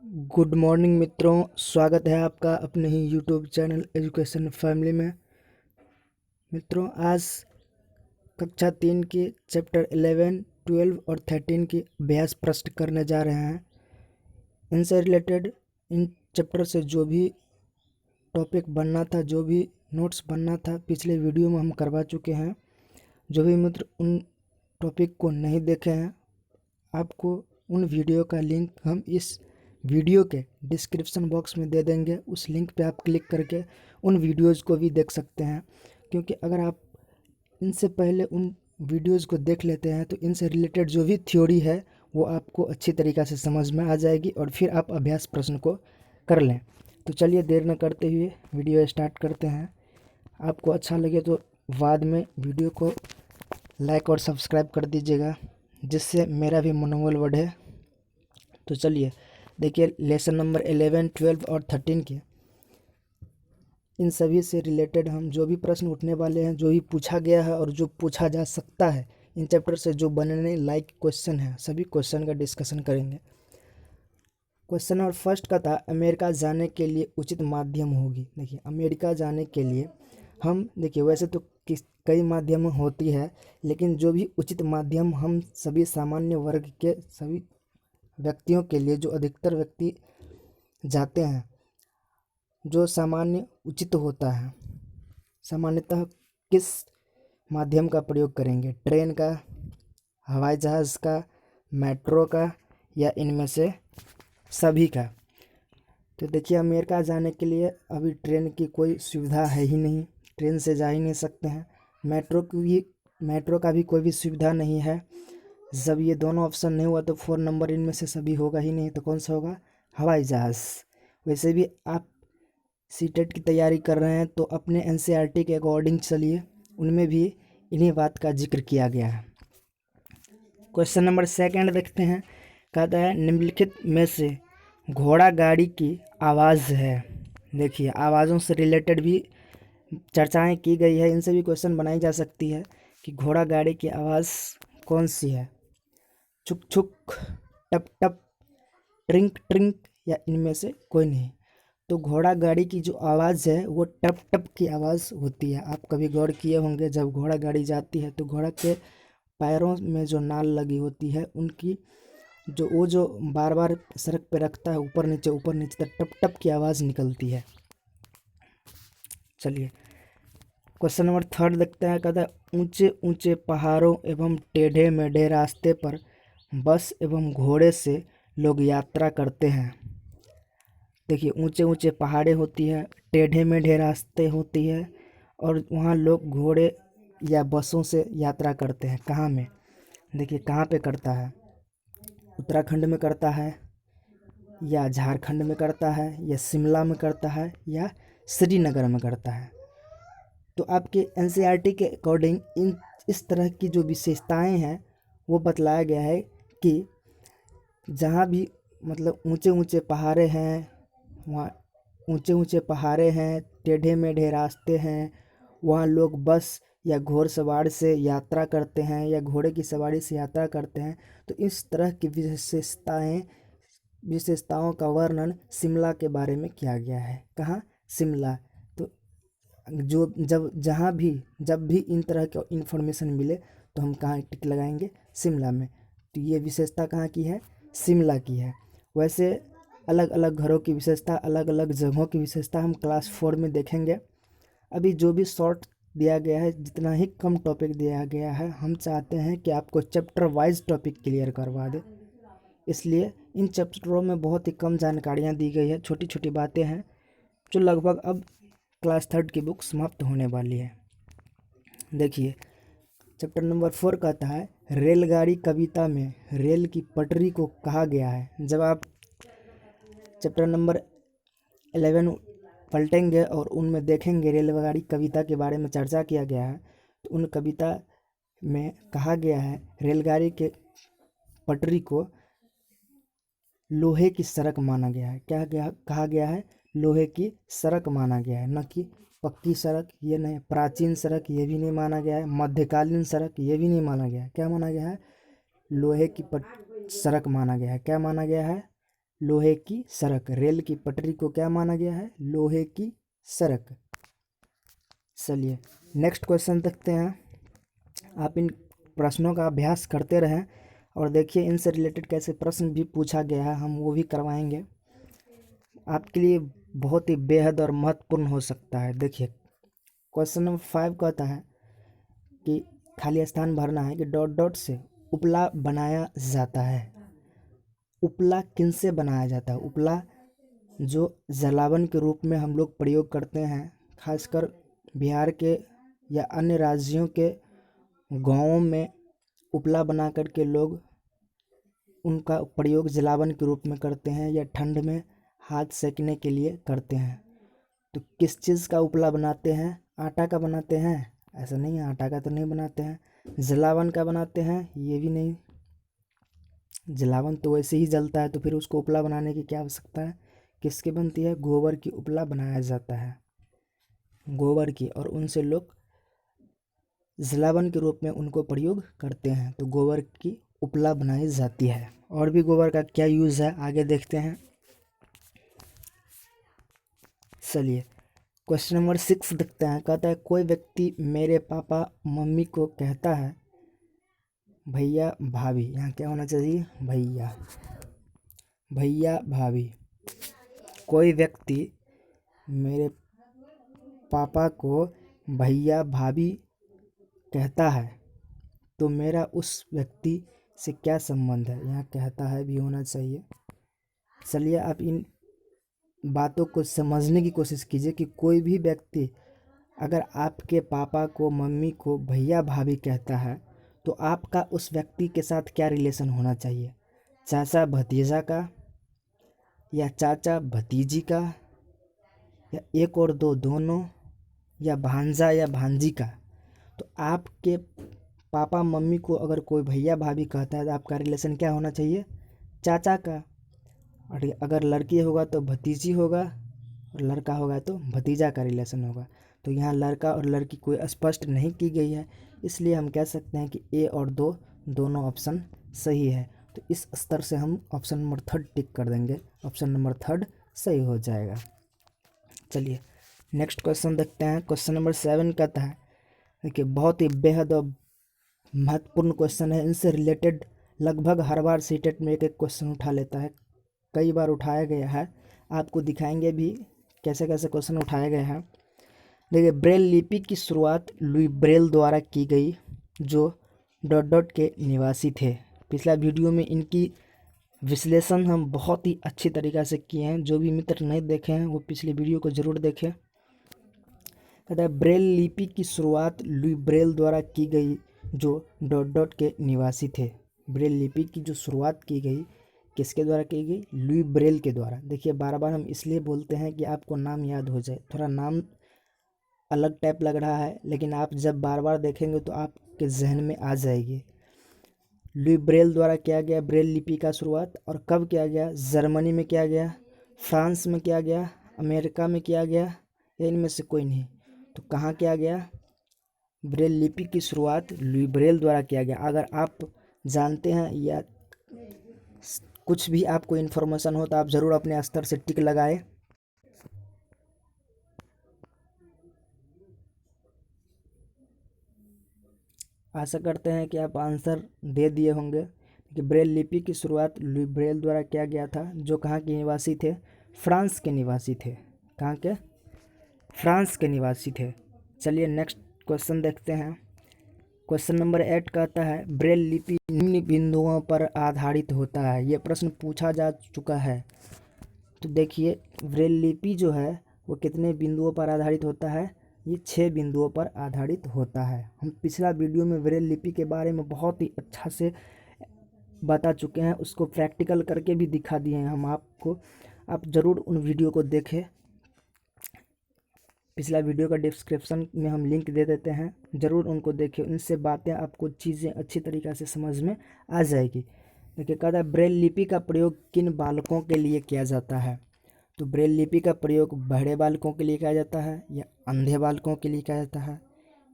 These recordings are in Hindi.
गुड मॉर्निंग मित्रों, स्वागत है आपका अपने ही यूट्यूब चैनल एजुकेशन फैमिली में। मित्रों, आज कक्षा 3 के चैप्टर 11, 12 और 13 की अभ्यास प्रश्न करने जा रहे हैं। इनसे रिलेटेड इन चैप्टर से जो भी टॉपिक बनना था, जो भी नोट्स बनना था, पिछले वीडियो में हम करवा चुके हैं। जो भी मित्र उन टॉपिक को नहीं देखे हैं, आपको उन वीडियो का लिंक हम इस वीडियो के डिस्क्रिप्शन बॉक्स में दे देंगे। उस लिंक पे आप क्लिक करके उन वीडियोज़ को भी देख सकते हैं, क्योंकि अगर आप इनसे पहले उन वीडियोज़ को देख लेते हैं तो इनसे रिलेटेड जो भी थ्योरी है वो आपको अच्छी तरीक़ा से समझ में आ जाएगी और फिर आप अभ्यास प्रश्न को कर लें। तो चलिए देर न करते हुए वीडियो स्टार्ट करते हैं। आपको अच्छा लगे तो बाद में वीडियो को लाइक और सब्सक्राइब कर दीजिएगा, जिससे मेरा भी मनोबल बढ़े। तो चलिए देखिए, लेसन नंबर 11, 12 और 13 के इन सभी से रिलेटेड हम जो भी प्रश्न उठने वाले हैं, जो भी पूछा गया है और जो पूछा जा सकता है, इन चैप्टर से जो बनने लायक क्वेश्चन है, सभी क्वेश्चन का डिस्कशन करेंगे। क्वेश्चन नंबर फर्स्ट का था, अमेरिका जाने के लिए उचित माध्यम होगी। देखिए, अमेरिका जाने के लिए हम देखिए वैसे तो कई माध्यम होती है, लेकिन जो भी उचित माध्यम हम सभी सामान्य वर्ग के सभी व्यक्तियों के लिए, जो अधिकतर व्यक्ति जाते हैं, जो सामान्य उचित होता है, सामान्यतः किस माध्यम का प्रयोग करेंगे? ट्रेन का, हवाई जहाज़ का, मेट्रो का, या इनमें से सभी का? तो देखिए, अमेरिका जाने के लिए अभी ट्रेन की कोई सुविधा है ही नहीं, ट्रेन से जा ही नहीं सकते हैं। मेट्रो का भी कोई भी सुविधा नहीं है। जब ये दोनों ऑप्शन नहीं हुआ तो 4 नंबर इनमें से सभी होगा ही नहीं, तो कौन सा होगा? हवाई जहाज़। वैसे भी आप सीटेट की तैयारी कर रहे हैं तो अपने एनसीईआरटी के अकॉर्डिंग चलिए, उनमें भी इन्हीं बात का जिक्र किया गया है। क्वेश्चन नंबर सेकंड देखते हैं। कहता है, निम्नलिखित में से घोड़ा गाड़ी की आवाज़ है। देखिए, आवाज़ों से रिलेटेड भी चर्चाएं की गई है, इनसे भी क्वेश्चन बनाई जा सकती है कि घोड़ा गाड़ी की आवाज़ कौन सी है? छुक छुक, टप टप, ट्रिंक ट्रिंक, या इनमें से कोई नहीं? तो घोड़ा गाड़ी की जो आवाज़ है वो टप टप की आवाज़ होती है। आप कभी गौर किए होंगे, जब घोड़ा गाड़ी जाती है तो घोड़ा के पैरों में जो नाल लगी होती है, उनकी जो बार बार सड़क पे रखता है, ऊपर नीचे तक टप टप की आवाज़ निकलती है। चलिए क्वेश्चन नंबर थर्ड देखते हैं। कहता है, ऊंचे ऊंचे पहाड़ों एवं टेढ़े मेढ़े रास्ते पर बस एवं घोड़े से लोग यात्रा करते हैं। देखिए, ऊंचे ऊंचे पहाड़े होती है, टेढ़े मेढ़े रास्ते होती है, और वहाँ लोग घोड़े या बसों से यात्रा करते हैं। कहाँ में? देखिए, कहाँ पे करता है? उत्तराखंड में करता है, या झारखंड में करता है, या शिमला में करता है, या श्रीनगर में करता है? तो आपके एनसीईआरटी के अकॉर्डिंग इस तरह की जो विशेषताएं हैं वो बतलाया गया है कि जहाँ भी मतलब ऊंचे ऊंचे पहाड़े हैं, वहाँ ऊंचे ऊंचे पहाड़े हैं, टेढ़े मेढ़े रास्ते हैं, वहाँ लोग बस या घोड़सवार से यात्रा करते हैं, या घोड़े की सवारी से यात्रा करते हैं। तो इस तरह की विशेषताओं का वर्णन शिमला के बारे में किया गया है। कहाँ? शिमला। तो जब भी इन तरह के इन्फॉर्मेशन मिले तो हम कहाँ टिक लगाएंगे? शिमला में। तो ये विशेषता कहाँ की है? शिमला की है। वैसे अलग अलग घरों की विशेषता, अलग अलग जगहों की विशेषता हम क्लास 4 में देखेंगे। अभी जो भी शॉर्ट दिया गया है, जितना ही कम टॉपिक दिया गया है, हम चाहते हैं कि आपको चैप्टर वाइज टॉपिक क्लियर करवा दे। इसलिए इन चैप्टरों में बहुत ही कम जानकारियाँ दी गई है, छोटी छोटी बातें हैं, जो लगभग अब क्लास 3 की बुक समाप्त होने वाली है। देखिए, चैप्टर नंबर 4 कहता है, रेलगाड़ी कविता में रेल की पटरी को कहा गया है। जब आप चैप्टर नंबर 11 पलटेंगे और उनमें देखेंगे रेलगाड़ी कविता के बारे में चर्चा किया गया है, तो उन कविता में कहा गया है रेलगाड़ी के पटरी को लोहे की सड़क माना गया है। कहा गया है? लोहे की सड़क माना गया है, न कि पक्की सड़क। ये नहीं, प्राचीन सड़क ये भी नहीं माना गया है, मध्यकालीन सड़क ये भी नहीं माना गया है। क्या माना गया है? लोहे की सड़क माना गया है। क्या माना गया है? लोहे की सड़क। रेल की पटरी को क्या माना गया है? लोहे की सड़क। चलिए नेक्स्ट क्वेश्चन देखते हैं। आप इन प्रश्नों का अभ्यास करते रहें और देखिए इनसे रिलेटेड कैसे प्रश्न भी पूछा गया है, हम वो भी करवाएंगे। आपके लिए बहुत ही बेहद और महत्वपूर्ण हो सकता है। देखिए क्वेश्चन नंबर 5 कहता है कि खाली स्थान भरना है कि डॉट डॉट से उपला बनाया जाता है। उपला किन से बनाया जाता है? उपला जो जलावन के रूप में हम लोग प्रयोग करते हैं, खासकर बिहार के या अन्य राज्यों के गांवों में उपला बना करके लोग उनका प्रयोग जलावन के रूप में करते हैं या ठंड में हाथ सेकने के लिए करते हैं। तो किस चीज़ का उपला बनाते हैं? आटा का बनाते हैं? ऐसा नहीं है, आटा का तो नहीं बनाते हैं। जलावन का बनाते हैं? ये भी नहीं, जलावन तो वैसे ही जलता है, तो फिर उसको उपला बनाने की क्या आवश्यकता है? किसकी बनती है? गोबर की उपला बनाया जाता है, गोबर की, और उनसे लोग जलावन के रूप में उनको प्रयोग करते हैं। तो गोबर की उपला बनाई जाती है। और भी गोबर का क्या यूज़ है आगे देखते हैं। चलिए क्वेश्चन नंबर 6 देखते हैं। कहता है कोई व्यक्ति मेरे पापा मम्मी को कहता है भैया भाभी। यहाँ क्या होना चाहिए? भैया, भैया भाभी। कोई व्यक्ति मेरे पापा को भैया भाभी कहता है तो मेरा उस व्यक्ति से क्या संबंध है? यहाँ कहता है भी होना चाहिए। चलिए आप इन बातों को समझने की कोशिश कीजिए कि कोई भी व्यक्ति अगर आपके पापा को मम्मी को भैया भाभी कहता है तो आपका उस व्यक्ति के साथ क्या रिलेशन होना चाहिए? चाचा भतीजा का, या चाचा भतीजी का, या एक और दो दोनों, या भांजा या भांजी का? तो आपके पापा मम्मी को अगर कोई भैया भाभी कहता है तो आपका रिलेशन क्या होना चाहिए? चाचा का। और अगर लड़की होगा तो भतीजी होगा, और लड़का होगा तो भतीजा का रिलेशन होगा। तो यहाँ लड़का और लड़की कोई स्पष्ट नहीं की गई है, इसलिए हम कह सकते हैं कि ए और दो दोनों ऑप्शन सही है। तो इस स्तर से हम ऑप्शन नंबर 3 टिक कर देंगे, ऑप्शन नंबर 3 सही हो जाएगा। चलिए नेक्स्ट क्वेश्चन देखते हैं। क्वेश्चन नंबर 7 कहता है, देखिए बहुत ही बेहद और महत्वपूर्ण क्वेश्चन है। इनसे रिलेटेड लगभग हर बार सीटेट में एक एक क्वेश्चन उठा लेता है, कई बार उठाया गया है। आपको दिखाएंगे भी कैसे कैसे क्वेश्चन उठाया गया है। देखिए ब्रेल लिपि की शुरुआत लुई ब्रेल द्वारा की गई, जो डॉट डॉट के निवासी थे। पिछला वीडियो में इनकी विश्लेषण हम बहुत ही अच्छी तरीक़ा से किए हैं। जो भी मित्र नहीं देखे हैं वो पिछले वीडियो को ज़रूर देखें। कहता है ब्रेल लिपि की शुरुआत लुई ब्रेल द्वारा की गई, जो डॉट डॉट के निवासी थे। ब्रेल लिपि की जो शुरुआत की गई किसके द्वारा की गई? लुई ब्रेल के द्वारा। देखिए बार बार हम इसलिए बोलते हैं कि आपको नाम याद हो जाए। थोड़ा नाम अलग टाइप लग रहा है, लेकिन आप जब बार बार देखेंगे तो आपके जहन में आ जाएगी। लुई ब्रेल द्वारा किया गया ब्रेल लिपि का शुरुआत, और कब किया गया? जर्मनी में किया गया, फ्रांस में किया गया, अमेरिका में किया गया, या इनमें से कोई नहीं। तो कहाँ किया गया? ब्रेल लिपि की शुरुआत लुई ब्रेल द्वारा किया गया। अगर आप जानते हैं या कुछ भी आपको इन्फॉर्मेशन हो तो आप ज़रूर अपने स्तर से टिक लगाएं। आशा करते हैं कि आप आंसर दे दिए होंगे कि ब्रेल लिपि की शुरुआत लुई ब्रेल द्वारा किया गया था, जो कहाँ के निवासी थे? फ्रांस के निवासी थे। कहाँ के? फ्रांस के निवासी थे। चलिए नेक्स्ट क्वेश्चन देखते हैं। क्वेश्चन नंबर 8 कहता है ब्रेल लिपि निम्न बिंदुओं पर आधारित होता है। ये प्रश्न पूछा जा चुका है। तो देखिए ब्रेल लिपि जो है वो कितने बिंदुओं पर आधारित होता है? ये 6 बिंदुओं पर आधारित होता है। हम पिछला वीडियो में ब्रेल लिपि के बारे में बहुत ही अच्छा से बता चुके हैं, उसको प्रैक्टिकल करके भी दिखा दिए हैं हम आपको। आप ज़रूर उन वीडियो को देखें। पिछला वीडियो का डिस्क्रिप्शन में हम लिंक दे देते हैं, ज़रूर उनको देखें। उनसे बातें आपको चीज़ें अच्छी तरीक़े से समझ में आ जाएगी। देखिए कहता है ब्रेल लिपि का प्रयोग किन बालकों के लिए किया जाता है? तो ब्रेल लिपि का प्रयोग बहरे बालकों के लिए किया जाता है, या अंधे बालकों के लिए किया जाता है,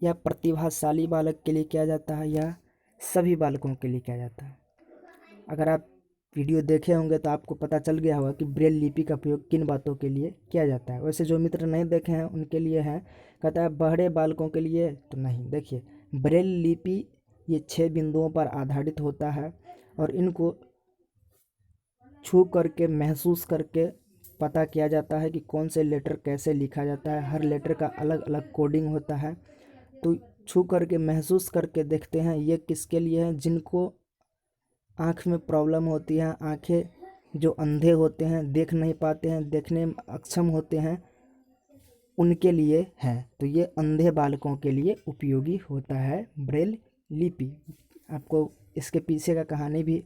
या प्रतिभाशाली बालक के लिए किया जाता है, या सभी बालकों के लिए किया जाता है? अगर आप वीडियो देखे होंगे तो आपको पता चल गया होगा कि ब्रेल लिपि का प्रयोग किन बातों के लिए किया जाता है। वैसे जो मित्र नहीं देखे हैं उनके लिए है, कहता है बहरे बालकों के लिए तो नहीं। देखिए ब्रेल लिपि ये 6 बिंदुओं पर आधारित होता है और इनको छू करके महसूस करके पता किया जाता है कि कौन से लेटर कैसे लिखा जाता है। हर लेटर का अलग अलग कोडिंग होता है, तो छू करके महसूस करके देखते हैं। ये किसके लिए है? जिनको आँख में प्रॉब्लम होती है, आँखें जो अंधे होते हैं, देख नहीं पाते हैं, देखने में अक्षम होते हैं, उनके लिए है। तो ये अंधे बालकों के लिए उपयोगी होता है ब्रेल लिपि। आपको इसके पीछे का कहानी भी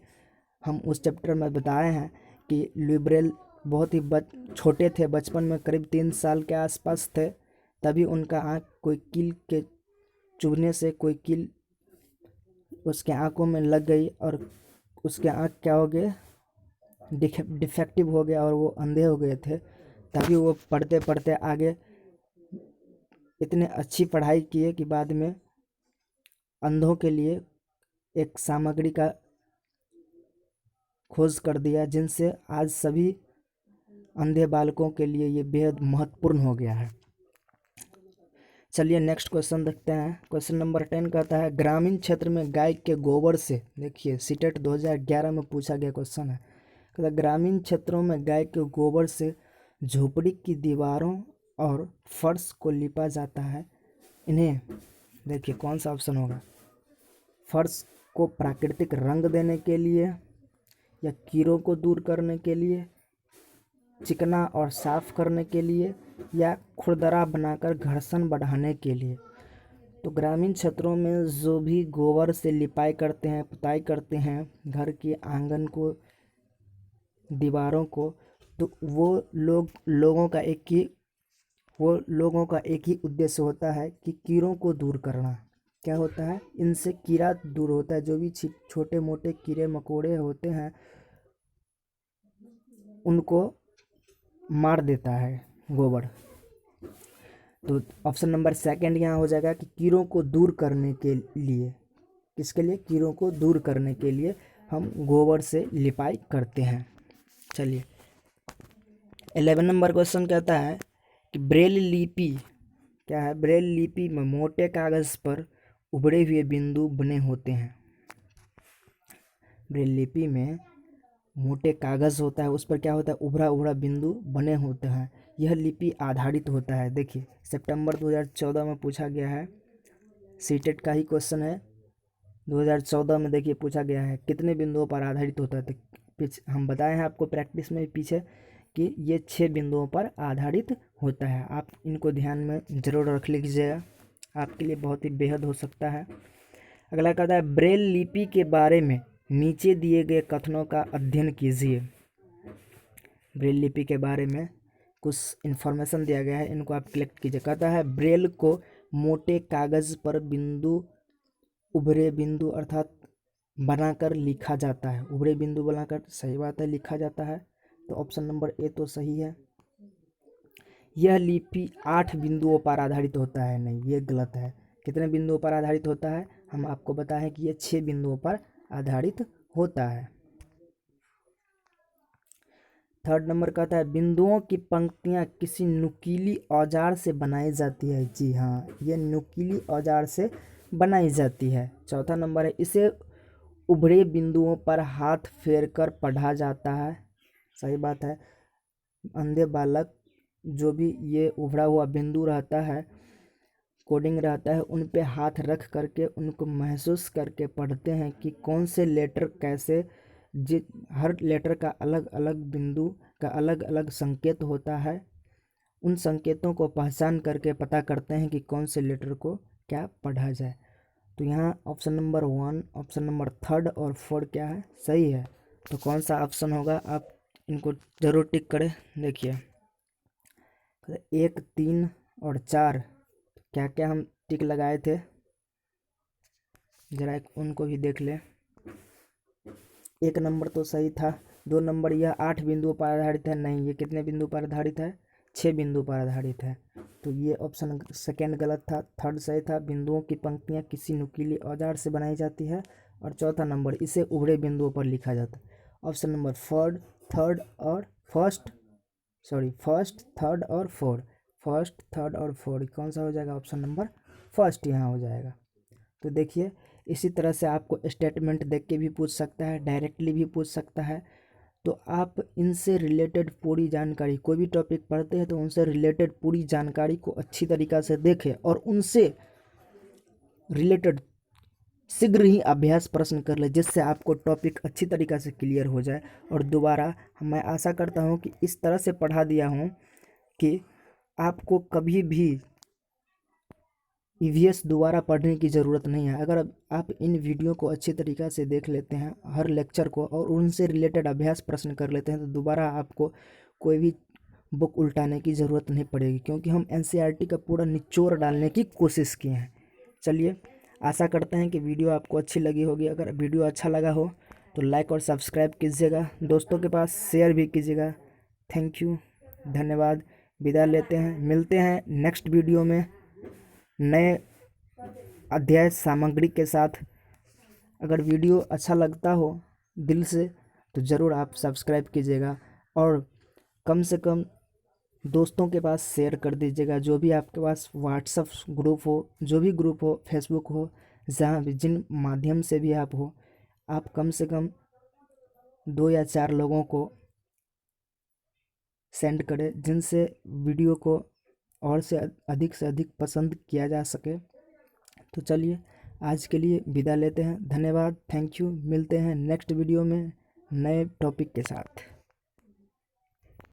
हम उस चैप्टर में बताए हैं कि लुई ब्रेल बहुत ही छोटे थे, बचपन में करीब 3 साल के आसपास थे, तभी उनका आँख कोई कील के चुभने से कोई कील उसके आँखों में लग गई और उसके आँख क्या हो गए, डिफेक्टिव हो गया और वो अंधे हो गए थे। तभी वो पढ़ते पढ़ते आगे इतने अच्छी पढ़ाई किए कि बाद में अंधों के लिए एक सामग्री का खोज कर दिया, जिनसे आज सभी अंधे बालकों के लिए ये बेहद महत्वपूर्ण हो गया है। चलिए नेक्स्ट क्वेश्चन देखते हैं। क्वेश्चन नंबर 10 कहता है ग्रामीण क्षेत्र में गाय के गोबर से, देखिए सीटेट 2011 में पूछा गया क्वेश्चन है। कहता है ग्रामीण क्षेत्रों में गाय के गोबर से झोपड़ी की दीवारों और फर्श को लिपा जाता है। इन्हें देखिए कौन सा ऑप्शन होगा? फर्श को प्राकृतिक रंग देने के लिए, या कीड़ों को दूर करने के लिए, चिकना और साफ करने के लिए, या खुरदरा बनाकर घर्षण बढ़ाने के लिए। तो ग्रामीण क्षेत्रों में जो भी गोबर से लिपाई करते हैं, पुताई करते हैं घर के आंगन को, दीवारों को, तो वो लोगों का एक ही उद्देश्य होता है कि कीड़ों को दूर करना। क्या होता है? इनसे कीड़ा दूर होता है। जो भी छोटे मोटे कीड़े मकोड़े होते हैं उनको मार देता है गोबर। तो ऑप्शन नंबर 2 यहाँ हो जाएगा कि कीड़ों को दूर करने के लिए। किसके लिए? कीड़ों को दूर करने के लिए हम गोबर से लिपाई करते हैं। चलिए 11 नंबर क्वेश्चन कहता है कि ब्रेल लिपि क्या है? ब्रेल लिपि में मोटे कागज पर उभरे हुए बिंदु बने होते हैं। ब्रेल लिपि में मोटे कागज होता है, उस पर क्या होता है? उभरा उभरा बिंदु बने होते हैं। यह लिपि आधारित होता है। देखिए सितंबर 2014 में पूछा गया है, सीटेट का ही क्वेश्चन है। 2014 में देखिए पूछा गया है कितने बिंदुओं पर आधारित होता है। तो हम बताए हैं आपको प्रैक्टिस में पीछे कि ये 6 बिंदुओं पर आधारित होता है। आप इनको ध्यान में ज़रूर रख लीजिएगा, आपके लिए बहुत ही बेहद हो सकता है। अगला कहता है ब्रेल लिपि के बारे में नीचे दिए गए कथनों का अध्ययन कीजिए। ब्रेल लिपि के बारे में कुछ इन्फॉर्मेशन दिया गया है, इनको आप कलेक्ट कीजिए। कहता है ब्रेल को मोटे कागज पर उभरे बिंदु अर्थात बनाकर लिखा जाता है। उभरे बिंदु बनाकर, सही बात है, लिखा जाता है। तो ऑप्शन नंबर ए तो सही है। यह लिपि 8 बिंदुओं पर आधारित होता है, नहीं ये गलत है। कितने बिंदुओं पर आधारित होता है? हम आपको बताएं कि ये 6 बिंदुओं पर आधारित होता है। 3rd नंबर कहता है बिंदुओं की पंक्तियां किसी नुकीली औजार से बनाई जाती है। जी हाँ, ये नुकीली औजार से बनाई जाती है। 4था नंबर है इसे उभरे बिंदुओं पर हाथ फेर कर पढ़ा जाता है। सही बात है। अंधे बालक जो भी ये उभरा हुआ बिंदु रहता है, कोडिंग रहता है, उन पे हाथ रख करके उनको महसूस करके पढ़ते हैं कि कौन से लेटर कैसे, हर लेटर का अलग अलग बिंदु का अलग अलग संकेत होता है। उन संकेतों को पहचान करके पता करते हैं कि कौन से लेटर को क्या पढ़ा जाए। तो यहाँ option number 1, option number 3rd और 4 क्या है? सही है। तो कौन सा ऑप्शन होगा? आप इनको जरूर टिक करें। देखिए 1, 3 और 4 क्या क्या हम टिक लगाए थे, जरा उनको भी देख ले। 1 नंबर तो सही था। 2 नंबर यह 8 बिंदुओं पर आधारित है, नहीं ये कितने बिंदु पर आधारित है? 6 बिंदु पर आधारित है। तो ये ऑप्शन 2 गलत था। 3rd सही था, बिंदुओं की पंक्तियां किसी नुकीले औजार से बनाई जाती है। और 4था नंबर इसे उभरे बिंदुओं पर लिखा जाता है। ऑप्शन नंबर फर्स्ट, थर्ड और फर्स्ट, फर्स्ट, थर्ड और फोर्थ। फर्स्ट, थर्ड और फोर्थ कौन सा हो जाएगा? ऑप्शन नंबर फर्स्ट यहाँ हो जाएगा। तो देखिए इसी तरह से आपको स्टेटमेंट देख के भी पूछ सकता है, डायरेक्टली भी पूछ सकता है। तो आप इनसे रिलेटेड पूरी जानकारी, कोई भी टॉपिक पढ़ते हैं तो उनसे रिलेटेड पूरी जानकारी को अच्छी तरीक़ा से देखें और उनसे रिलेटेड शीघ्र ही अभ्यास प्रश्न कर ले, जिससे आपको टॉपिक अच्छी तरीक़ा से क्लियर हो जाए। और दोबारा मैं आशा करता हूँ कि इस तरह से पढ़ा दिया हूँ कि आपको कभी भी ईवीएस दोबारा पढ़ने की ज़रूरत नहीं है। अगर आप इन वीडियो को अच्छी तरीक़ा से देख लेते हैं, हर लेक्चर को, और उनसे रिलेटेड अभ्यास प्रश्न कर लेते हैं, तो दोबारा आपको कोई भी बुक उल्टाने की ज़रूरत नहीं पड़ेगी, क्योंकि हम एनसीईआरटी का पूरा निचोड़ डालने की कोशिश किए हैं। चलिए, आशा करते हैं कि वीडियो आपको अच्छी लगी होगी। अगर वीडियो अच्छा लगा हो तो लाइक और सब्सक्राइब कीजिएगा, दोस्तों के पास शेयर भी कीजिएगा। थैंक यू, धन्यवाद। विदा लेते हैं, मिलते हैं नेक्स्ट वीडियो में नए अध्याय सामग्री के साथ। अगर वीडियो अच्छा लगता हो दिल से तो ज़रूर आप सब्सक्राइब कीजिएगा और कम से कम दोस्तों के पास शेयर कर दीजिएगा। जो भी आपके पास व्हाट्सएप ग्रुप हो, जो भी ग्रुप हो, फेसबुक हो, जहाँ भी जिन माध्यम से भी आप हो, आप कम से कम 2 या 4 लोगों को सेंड करें, जिनसे वीडियो को और से अधिक पसंद किया जा सके। तो चलिए आज के लिए विदा लेते हैं, धन्यवाद, थैंक यू। मिलते हैं नेक्स्ट वीडियो में नए टॉपिक के साथ।